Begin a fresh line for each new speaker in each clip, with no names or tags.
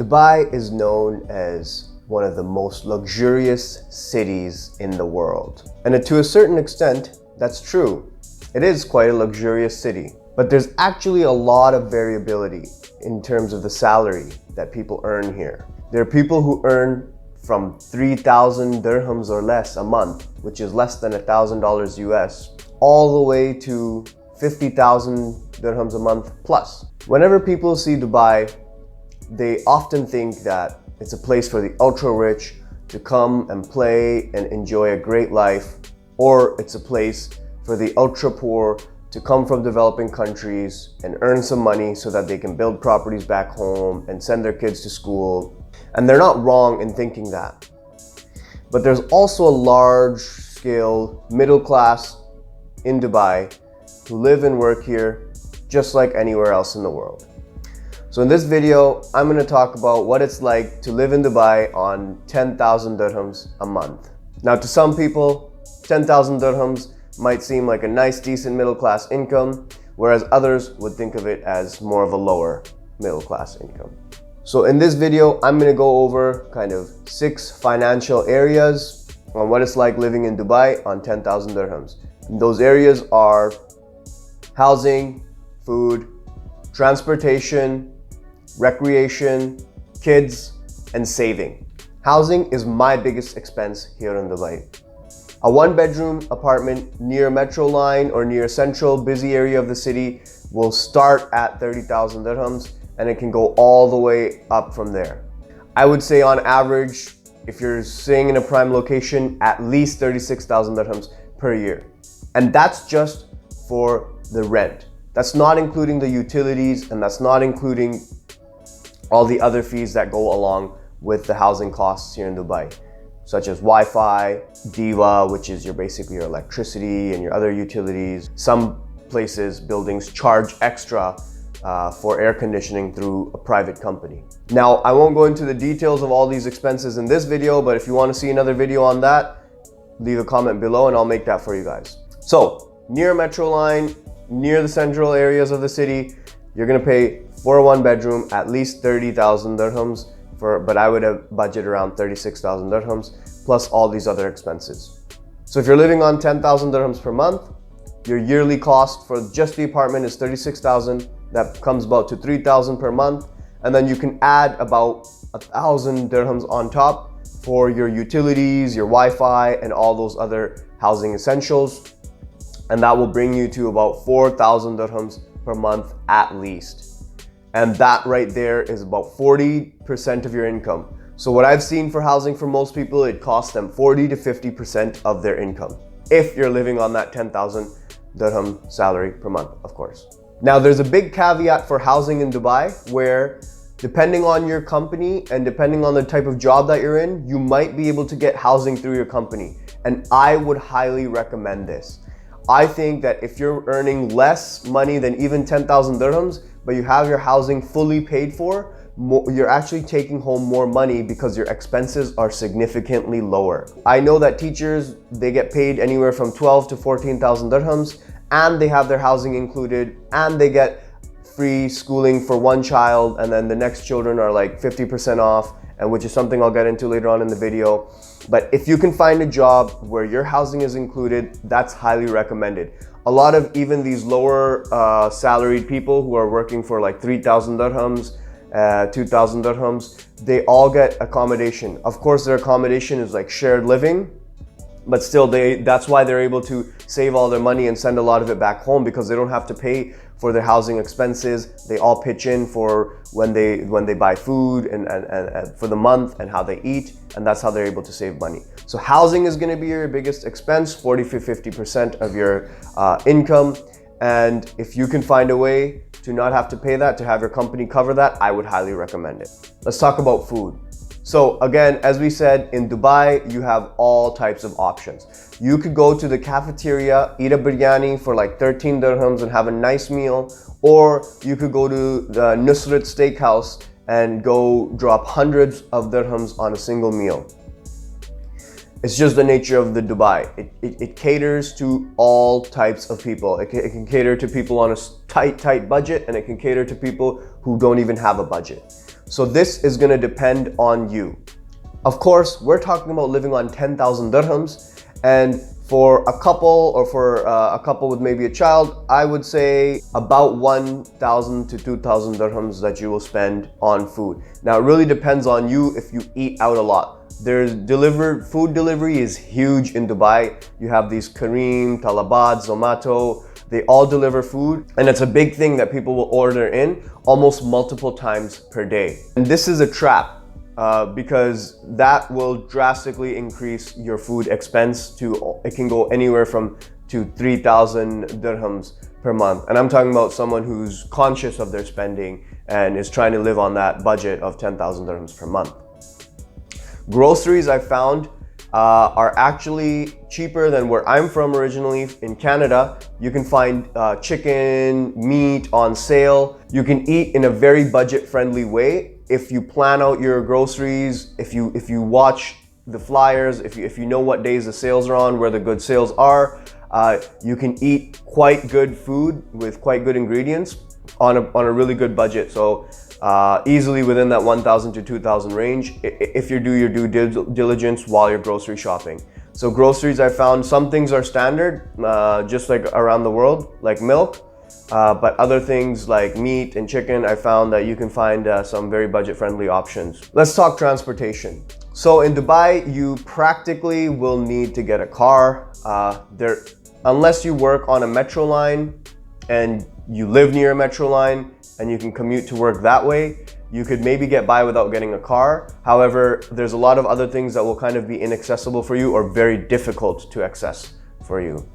Dubai is known as one of the most luxurious cities in the world. And to a certain extent, that's true. It is quite a luxurious city. But there's actually a lot of variability in terms of the salary that people earn here. There are people who earn from 3,000 dirhams or less a month, which is less than $1,000 US, all the way to 50,000 dirhams a month plus. Whenever people see Dubai, they often think that it's a place for the ultra rich to come and play and enjoy a great life, or it's a place for the ultra poor to come from developing countries and earn some money so that they can build properties back home and send their kids to school. And they're not wrong in thinking that. But there's also a large scale middle class in Dubai who live and work here just like anywhere else in the world. So in this video, I'm going to talk about what it's like to live in Dubai on 10,000 dirhams a month. Now to some people, 10,000 dirhams might seem like a nice, decent middle class income, whereas others would think of it as more of a lower middle class income. So in this video, I'm going to go over kind of 6 financial areas on what it's like living in Dubai on 10,000 dirhams. And those areas are housing, food, transportation, recreation, kids, and saving. Housing is my biggest expense here in Dubai. A 1-bedroom apartment near Metro Line or near a central busy area of the city will start at 30,000 dirhams and it can go all the way up from there. I would say on average, if you're staying in a prime location, at least 36,000 dirhams per year. And that's just for the rent. That's not including the utilities, and that's not including all the other fees that go along with the housing costs here in Dubai, such as Wi-Fi, Diva, which is basically your electricity and your other utilities. Some places, buildings charge extra for air conditioning through a private company. Now, I won't go into the details of all these expenses in this video, but if you want to see another video on that, leave a comment below and I'll make that for you guys. So, near Metro Line, near the central areas of the city, you're gonna pay for a 1-bedroom at least 30,000 dirhams, but I would have budget around 36,000 dirhams, plus all these other expenses. So if you're living on 10,000 dirhams per month, your yearly cost for just the apartment is 36,000. That comes about to 3,000 per month. And then you can add about 1,000 dirhams on top for your utilities, your Wi-Fi, and all those other housing essentials. And that will bring you to about 4,000 dirhams per month at least. And that right there is about 40% of your income. So what I've seen for housing for most people, it costs them 40 to 50% of their income, if you're living on that 10,000 dirham salary per month, of course. Now there's a big caveat for housing in Dubai where depending on your company and depending on the type of job that you're in, you might be able to get housing through your company. And I would highly recommend this. I think that if you're earning less money than even 10,000 dirhams, but you have your housing fully paid for, you're actually taking home more money because your expenses are significantly lower. I know that teachers, they get paid anywhere from 12 to 14,000 dirhams, and they have their housing included, and they get free schooling for one child, and then the next children are like 50% off, and which is something I'll get into later on in the video. But if you can find a job where your housing is included, that's highly recommended. A lot of even these lower salaried people who are working for like 3,000 dirhams, 2,000 dirhams, they all get accommodation. Of course, their accommodation is like shared living, but still that's why they're able to save all their money and send a lot of it back home, because they don't have to pay for their housing expenses. They all pitch in for when they buy food and for the month and how they eat, and that's how they're able to save money. So housing is going to be your biggest expense, 40 to 50% of your income. And if you can find a way to not have to pay that, to have your company cover that, I would highly recommend it. Let's talk about food. So again, as we said, in Dubai, you have all types of options. You could go to the cafeteria, eat a biryani for like 13 dirhams and have a nice meal, or you could go to the Nusrat Steakhouse and go drop hundreds of dirhams on a single meal. It's just the nature of the Dubai. It caters to all types of people. It can cater to people on a tight budget, and it can cater to people who don't even have a budget. So this is gonna depend on you. Of course, we're talking about living on 10,000 dirhams, and for a couple or for a couple with maybe a child, I would say about 1,000 to 2,000 dirhams that you will spend on food. Now, it really depends on you if you eat out a lot. Food delivery is huge in Dubai. You have these Careem, Talabat, Zomato. They all deliver food, and it's a big thing that people will order in almost multiple times per day. And this is a trap. Because that will drastically increase your food expense it can go anywhere to 3,000 dirhams per month. And I'm talking about someone who's conscious of their spending and is trying to live on that budget of 10,000 dirhams per month. Groceries, I found, are actually cheaper than where I'm from originally. In Canada, you can find chicken, meat on sale. You can eat in a very budget-friendly way. If you plan out your groceries, if you watch the flyers, if you know what days the sales are on, where the good sales are, you can eat quite good food with quite good ingredients on a really good budget. So easily within that 1,000 to 2,000 range if you do your due diligence while you're grocery shopping. So groceries, I found some things are standard, just like around the world, like milk. But other things like meat and chicken, I found that you can find some very budget-friendly options. Let's talk transportation. So in Dubai, you practically will need to get a car. Unless you work on a metro line and you live near a metro line and you can commute to work that way, you could maybe get by without getting a car. However, there's a lot of other things that will kind of be inaccessible for you or very difficult to access for you.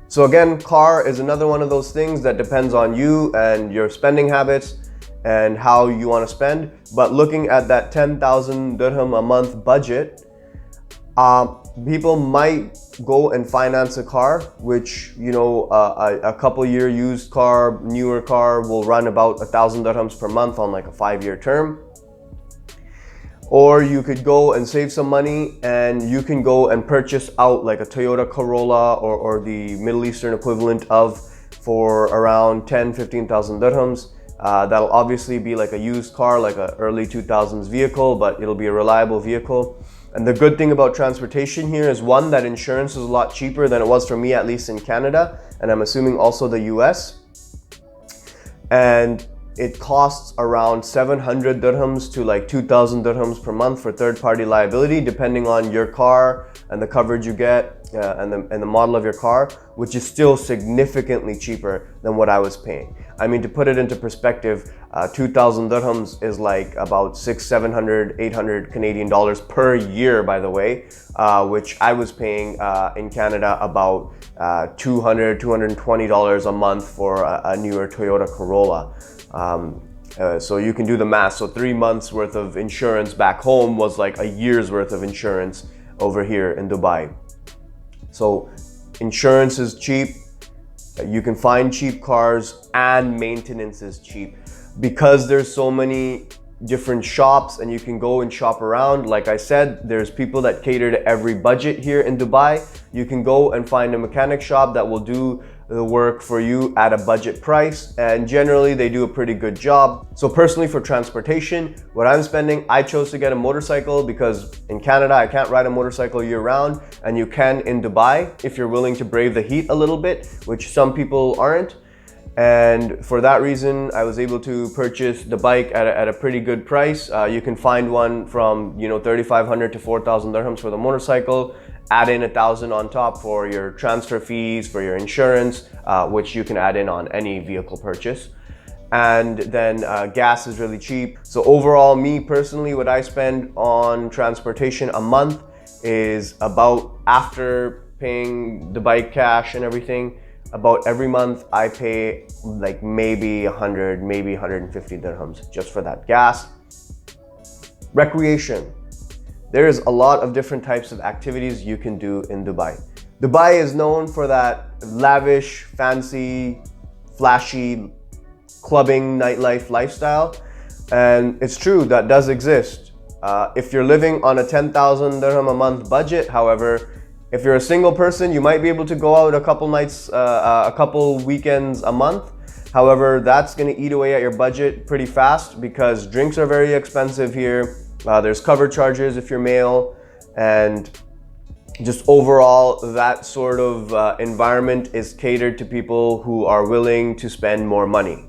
So again, car is another one of those things that depends on you and your spending habits and how you want to spend. But looking at that 10,000 dirham a month budget, people might go and finance a car, which, you know, a couple year used car, newer car will run about 1,000 dirhams per month on like a 5-year term. Or you could go and save some money and you can go and purchase out like a Toyota Corolla or the Middle Eastern equivalent of for around 10,000-15,000 dirhams. That'll obviously be like a used car, like an early 2000s vehicle, but it'll be a reliable vehicle. And the good thing about transportation here is, one, that insurance is a lot cheaper than it was for me, at least in Canada, and I'm assuming also the US. And it costs around 700 dirhams to like 2,000 dirhams per month for third-party liability, depending on your car and the coverage you get and the model of your car, which is still significantly cheaper than what I was paying. I mean, to put it into perspective, 2,000 dirhams is like about 600, 700, 800 Canadian dollars per year, by the way, which I was paying in Canada about $200, $220 a month for a newer Toyota Corolla. So you can do the math. So 3 months worth of insurance back home was like a year's worth of insurance over here in Dubai. So insurance is cheap. You can find cheap cars and maintenance is cheap. Because there's so many different shops and you can go and shop around. Like I said, there's people that cater to every budget here in Dubai. You can go and find a mechanic shop that will do the work for you at a budget price, and generally they do a pretty good job. So personally, for transportation, what I'm spending, I chose to get a motorcycle because in Canada I can't ride a motorcycle year round, and you can in Dubai if you're willing to brave the heat a little bit, which some people aren't. And for that reason, I was able to purchase the bike at a pretty good price. You can find one from 3,500 to 4,000 dirhams for the motorcycle. Add in 1,000 on top for your transfer fees, for your insurance, which you can add in on any vehicle purchase. And then gas is really cheap. So overall, me personally, what I spend on transportation a month is about, after paying the bike cash and everything, about every month I pay like maybe 100, maybe 150 dirhams just for that gas. Recreation. There is a lot of different types of activities you can do in Dubai. Dubai is known for that lavish, fancy, flashy, clubbing, nightlife lifestyle. And it's true, that does exist. If you're living on a 10,000 dirham a month budget, however, if you're a single person, you might be able to go out a couple nights, a couple weekends a month. However, that's gonna eat away at your budget pretty fast because drinks are very expensive here. There's cover charges if you're male, and just overall, that sort of environment is catered to people who are willing to spend more money.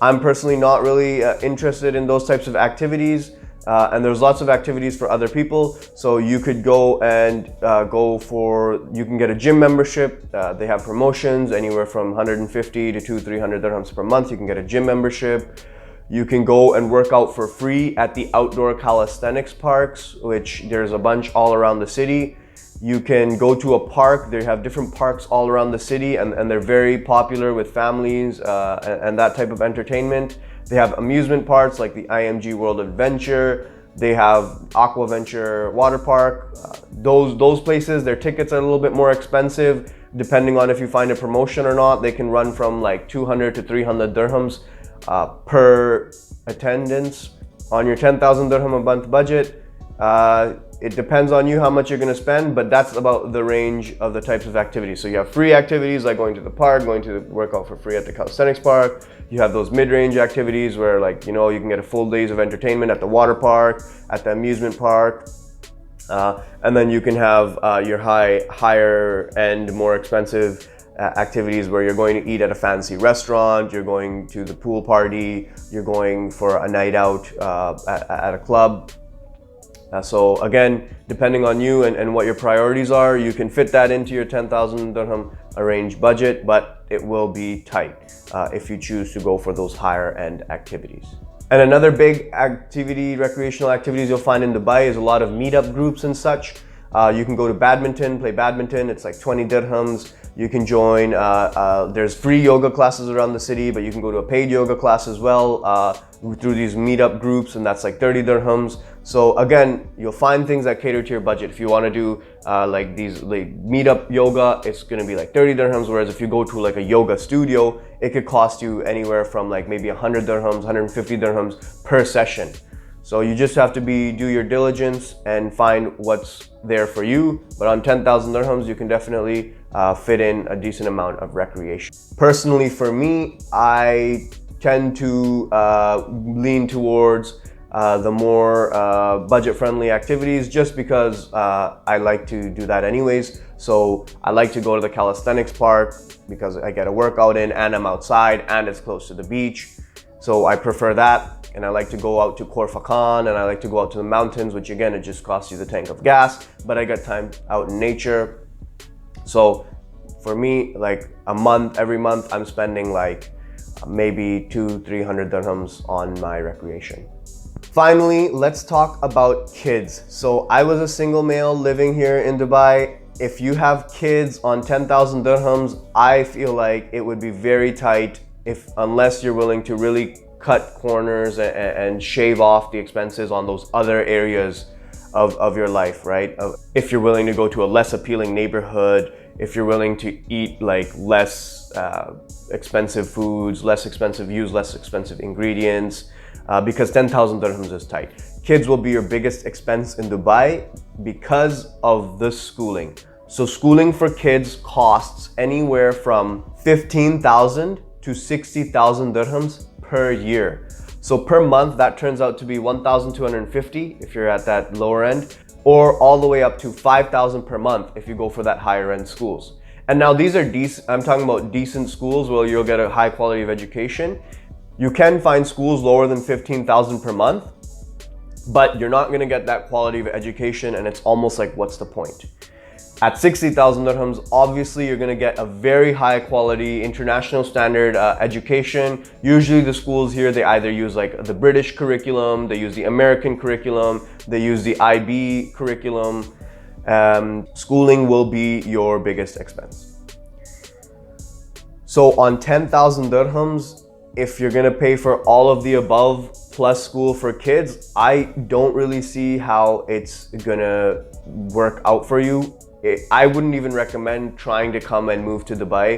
I'm personally not really interested in those types of activities, and there's lots of activities for other people. So you could go and you can get a gym membership. They have promotions anywhere from 150 to 200-300 dirhams per month. You can get a gym membership. You can go and work out for free at the outdoor calisthenics parks, which there's a bunch all around the city. You can go to a park. They have different parks all around the city, and they're very popular with families and that type of entertainment. They have amusement parks like the IMG World Adventure. They have Aquaventure Water Park. Those places, their tickets are a little bit more expensive depending on if you find a promotion or not. They can run from like 200 to 300 dirhams per attendance on your 10,000 dirham a month budget. It depends on you how much you're going to spend, but that's about the range of the types of activities. So you have free activities like going to the park, going to work out for free at the calisthenics park. You have those mid-range activities where, like, you know, you can get a full days of entertainment at the water park, at the amusement park. And then you can have your higher end, more expensive activities where you're going to eat at a fancy restaurant, you're going to the pool party, you're going for a night out at a club. So again, depending on you and what your priorities are, you can fit that into your 10,000 dirham arranged budget, but it will be tight if you choose to go for those higher end activities. And another big activity, recreational activities you'll find in Dubai is a lot of meetup groups and such. You can go to badminton, play badminton. It's like 20 dirhams. You can join, there's free yoga classes around the city, but you can go to a paid yoga class as well through these meetup groups, and that's like 30 dirhams. So again, you'll find things that cater to your budget. If you want to do like these like meetup yoga, it's going to be like 30 dirhams. Whereas if you go to like a yoga studio, it could cost you anywhere from like maybe 100 dirhams, 150 dirhams per session. So you just have to do your diligence and find what's there for you. But on 10,000 dirhams, you can definitely fit in a decent amount of recreation. Personally, for me, I tend to lean towards the more budget-friendly activities just because I like to do that anyways. So I like to go to the calisthenics park because I get a workout in and I'm outside and it's close to the beach. So I prefer that. And I like to go out to Korfakan, and I like to go out to the mountains, which again, it just costs you the tank of gas, but I got time out in nature. So for me, like every month, I'm spending like maybe 200-300 dirhams on my recreation. Finally, let's talk about kids. So I was a single male living here in Dubai. If you have kids on 10,000 dirhams, I feel like it would be very tight unless you're willing to really cut corners and shave off the expenses on those other areas of your life, right? If you're willing to go to a less appealing neighborhood, if you're willing to eat like less expensive foods, less expensive ingredients, because 10,000 dirhams is tight. Kids will be your biggest expense in Dubai because of the schooling. So schooling for kids costs anywhere from 15,000 to 60,000 dirhams per year. So per month, that turns out to be 1,250 if you're at that lower end, or all the way up to 5,000 per month if you go for that higher end schools. And now these are I'm talking about decent schools where you'll get a high quality of education. You can find schools lower than 15,000 per month, but you're not gonna get that quality of education, and it's almost like, what's the point? At 60,000 dirhams, obviously you're gonna get a very high quality, international standard education. Usually the schools here, they either use like the British curriculum, they use the American curriculum, they use the IB curriculum. Schooling will be your biggest expense. So on 10,000 dirhams, if you're gonna pay for all of the above plus school for kids, I don't really see how it's gonna work out for you. I wouldn't even recommend trying to come and move to Dubai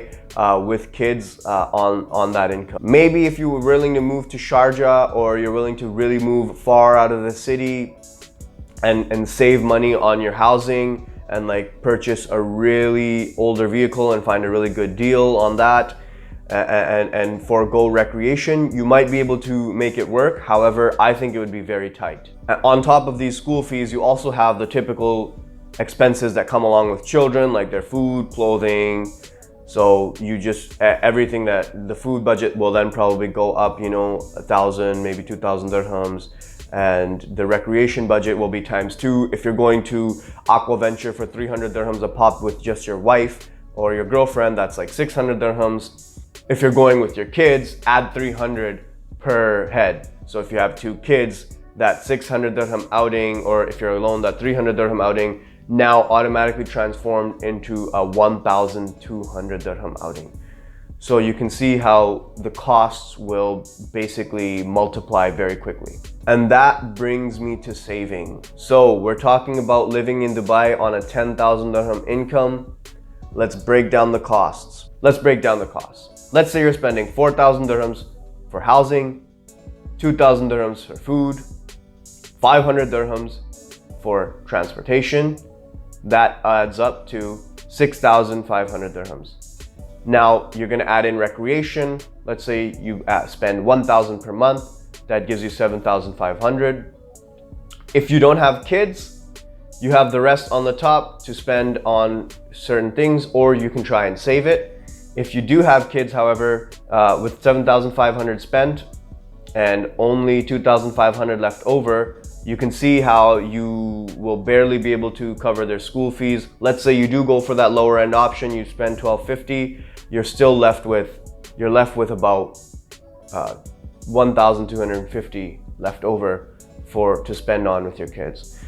with kids on that income. Maybe if you were willing to move to Sharjah, or you're willing to really move far out of the city and save money on your housing and like purchase a really older vehicle and find a really good deal on that. and forego recreation, you might be able to make it work. However, I think it would be very tight. On top of these school fees, you also have the typical expenses that come along with children, like their food, clothing. So you just, everything, that the food budget will then probably go up, 1,000, maybe 2,000 dirhams. And the recreation budget will be ×2. If you're going to aqua venture for 300 dirhams a pop with just your wife or your girlfriend, that's like 600 dirhams. If you're going with your kids, add 300 per head. So if you have 2 kids, that 600 dirham outing, or if you're alone, that 300 dirham outing now automatically transformed into a 1,200 dirham outing. So you can see how the costs will basically multiply very quickly. And that brings me to saving. So we're talking about living in Dubai on a 10,000 dirham income. Let's break down the costs. Let's say you're spending 4,000 dirhams for housing, 2,000 dirhams for food, 500 dirhams for transportation. That adds up to 6,500 dirhams. Now you're gonna add in recreation. Let's say you spend 1,000 per month. That gives you 7,500. If you don't have kids, you have the rest on the top to spend on certain things, or you can try and save it. If you do have kids, however, with 7,500 spent and only 2,500 left over, you can see how you will barely be able to cover their school fees. Let's say you do go for that lower end option, you spend 1,250, you're left with about 1,250 left over to spend on with your kids.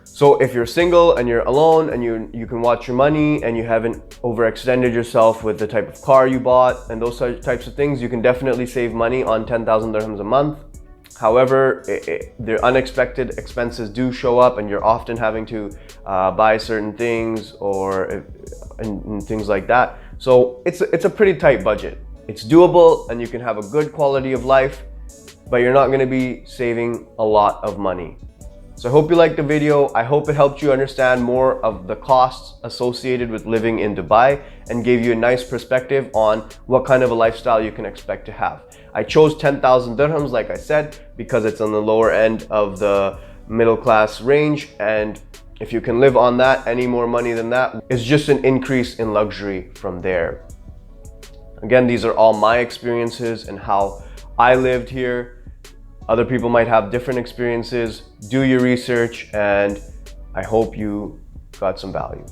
So if you're single and you're alone and you can watch your money and you haven't overextended yourself with the type of car you bought and those types of things, you can definitely save money on 10,000 dirhams a month. However, the unexpected expenses do show up, and you're often having to buy certain things and things like that. So it's a pretty tight budget. It's doable and you can have a good quality of life, but you're not gonna be saving a lot of money. So I hope you liked the video. I hope it helped you understand more of the costs associated with living in Dubai and gave you a nice perspective on what kind of a lifestyle you can expect to have. I chose 10,000 dirhams, like I said, because it's on the lower end of the middle class range. And if you can live on that, any more money than that is just an increase in luxury from there. Again, these are all my experiences and how I lived here. Other people might have different experiences. Do your research, and I hope you got some value.